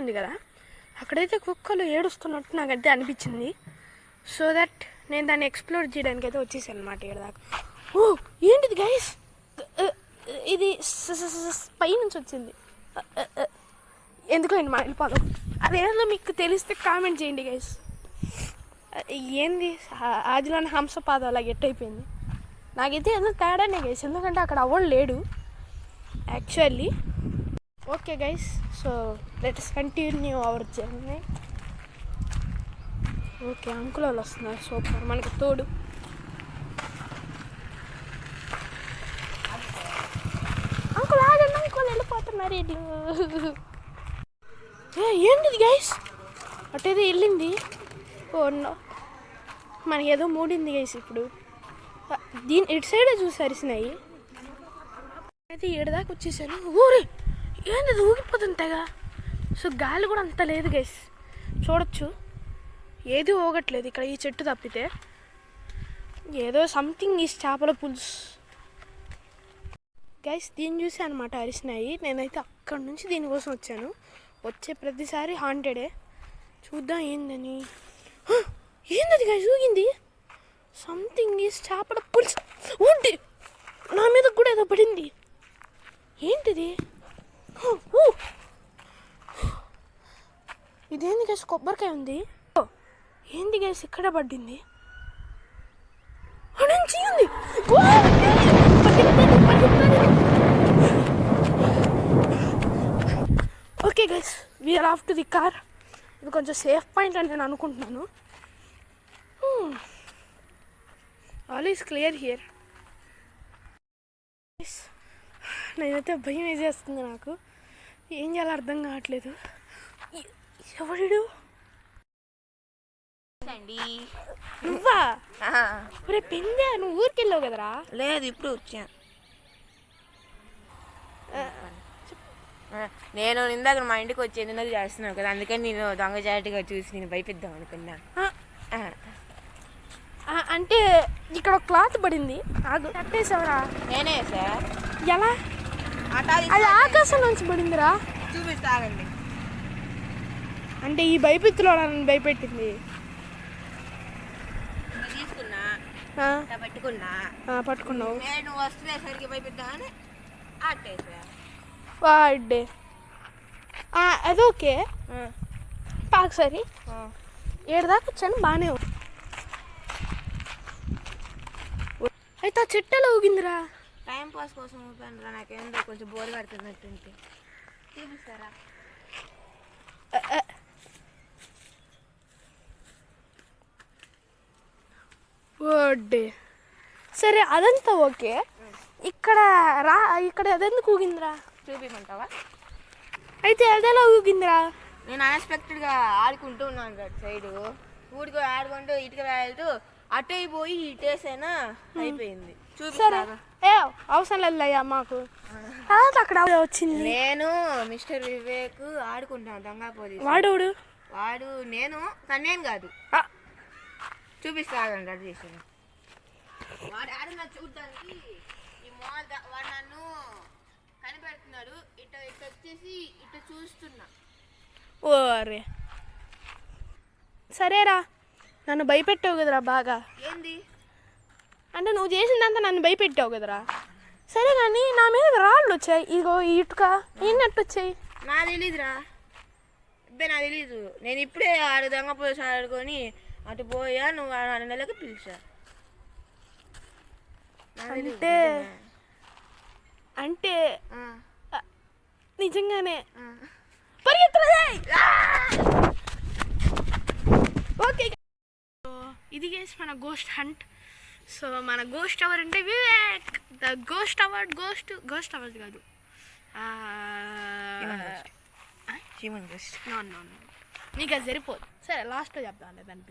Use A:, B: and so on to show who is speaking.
A: ఉంది కదా, అక్కడైతే కుక్కలు ఏడుస్తున్నట్టు నాకైతే అనిపించింది. సో దట్ నేను దాన్ని ఎక్స్ప్లోర్ చేయడానికి అయితే వచ్చేసాను అనమాట ఇక్కడ దాకా. ఓ ఏంటిది గైస్, ఇది పై నుంచి వచ్చింది. ఎందుకు నేను వెళ్ళిపోదాం, అదేదో మీకు తెలిస్తే కామెంట్ చేయండి గైస్. ఏంది ఆదిలోని హంసపాదం అలా గెట్టయిపోయింది. నాకైతే ఏదో తేడానే గైస్, ఎందుకంటే అక్కడ అవ్వడు లేడు actually. Okay guys, so let's continue our journey. Okay, uncle వాళ్ళు వస్తున్నారు, సూపర్ మనకి తోడు. అంకుల్ ఆగండి, అంకుల్ వెళ్ళిపోతున్నారు ఇల్లు. ఏంటిది గైస్, అటేదో వెళ్ళింది. ఓ మనకి ఏదో మూడింది గైస్. ఇప్పుడు ఇటు సైడే చూసి అరిసినాయి. అయితే ఏడుదాకా వచ్చేసాను. ఊరే ఏంది ఊగిపోతుంటాగా. సో గాలి కూడా అంత లేదు గైస్, చూడొచ్చు ఏది ఊగట్లేదు ఇక్కడ ఈ చెట్టు తప్పితే. ఏదో సంథింగ్ ఈ చేపల పులుసు గైస్, దీన్ని చూసి అనమాట అరిసినాయి. నేనైతే అక్కడి నుంచి దీనికోసం వచ్చాను. వచ్చే ప్రతిసారి హాంటెడే. చూద్దాం ఏందని. ఏంది గైస్ ఊగింది, సంథింగ్ ఈ చేపల పులుసు. ఉంటే నా మీద కూడా ఏదో పడింది. ఏంటిది, ఇదేంది గైస్, కొబ్బరికాయ ఉంది. ఏంది గైస్ ఇక్కడ పడింది, ఉంది. Okay guys, we're off to the car. ఇది కొంచెం సేఫ్ పాయింట్ అని నేను అనుకుంటున్నాను. All is clear here. నేనైతే భయం వేసేస్తుంది నాకు, ఏం చేయాలో అర్థం కావట్లేదు. ఎవడు నువ్వా? రే పెందే, నువ్వు ఊరికి వెళ్ళావు కదరా?
B: లేదు, ఇప్పుడు వచ్చా. నేను ఇందాక మా ఇంటికి వచ్చేందుకు చేస్తున్నాను కదా, అందుకని నేను దొంగచాటుగా చూసి నేను భయపెద్దాం అనుకున్నా.
A: అంటే ఇక్కడ క్లాత్ పడింది, ఆగు కట్టేసావరా?
B: నేనే సార్.
A: ఎలా? అది ఆకాశం నుంచి పడిందిరా.
B: చూపిస్తాగండి.
A: అంటే ఈ భయపెత్తులో నన్ను భయపెట్టింది. పట్టుకున్నావు.
B: నేను వస్తునేసరికి భయపెద్దామని ఆటేసా.
A: వాడే అదోకే పాకు సరి ఏడుదాకా వచ్చాను, బాగానే ఉంది. అయితే ఆ చెట్టెలా ఊగిందిరా?
B: టైం పాస్ కోసం ఊపాను రా, నాకేందో కొంచెం బోర్ పడుతున్నట్టుంటే. చూపిస్తారా?
A: ఓడే సరే, అదంతా ఓకే. ఇక్కడ ఇక్కడ అదెందుకు ఊగిందిరా?
B: చూపించమంటావా?
A: అయితే అదెలా ఊగిందిరా?
B: నేను అన్ఎక్స్పెక్టెడ్గా ఆడుకుంటూ ఉన్నాను కదా సైడు, ఊడికి ఆడుకుంటూ ఇటుక వెళ్తూ అటు అయిపోయి ఇటేసైనా అయిపోయింది.
A: సరే, అవసరం లేదయ్యా మాకు. అక్కడ వచ్చింది.
B: నేను మిస్టర్ వివేక్ ఆడుకుంటాను దొంగ పోలీసు. వాడు నేను కన్నేను కాదు. చూపిస్తాగండి అది చేసాను. వాడు ఆడిన చూడడానికి వాడు నన్ను కనిపెడుతున్నాడు. ఇటు వచ్చేసి ఇటు చూస్తున్నా.
A: ఓరే సరేరా, నన్ను భయపెట్టావు కదరా బాగా.
B: ఏంది
A: అంటే నువ్వు చేసిందంతా నన్ను భయపెట్టావు కదరా. సరే కానీ నా మీద రాళ్ళు వచ్చాయి, ఇదిగో ఈ ఇటుక ఏంటట్టు వచ్చాయి?
B: నా తెలీదురా, నాకు తెలీదు. నేను ఇప్పుడే ఆడు దొంగ పోలీసు ఆడుకొని అటు పోయా, నువ్వు 2 నెలలకు పిలిచా.
A: అంటే అంటే నిజంగానే ఓకే. ఇది గైస్ మన గోస్ట్ హంట్. సో మన గోస్ట్ అవర్ అంటే Vivek the ghost award. Ghost award కాదు,
B: హ్యూమన్ గోస్ట్.
A: నీకు అది సరిపోదు. సరే లాస్ట్లో చెప్తాను దానికి.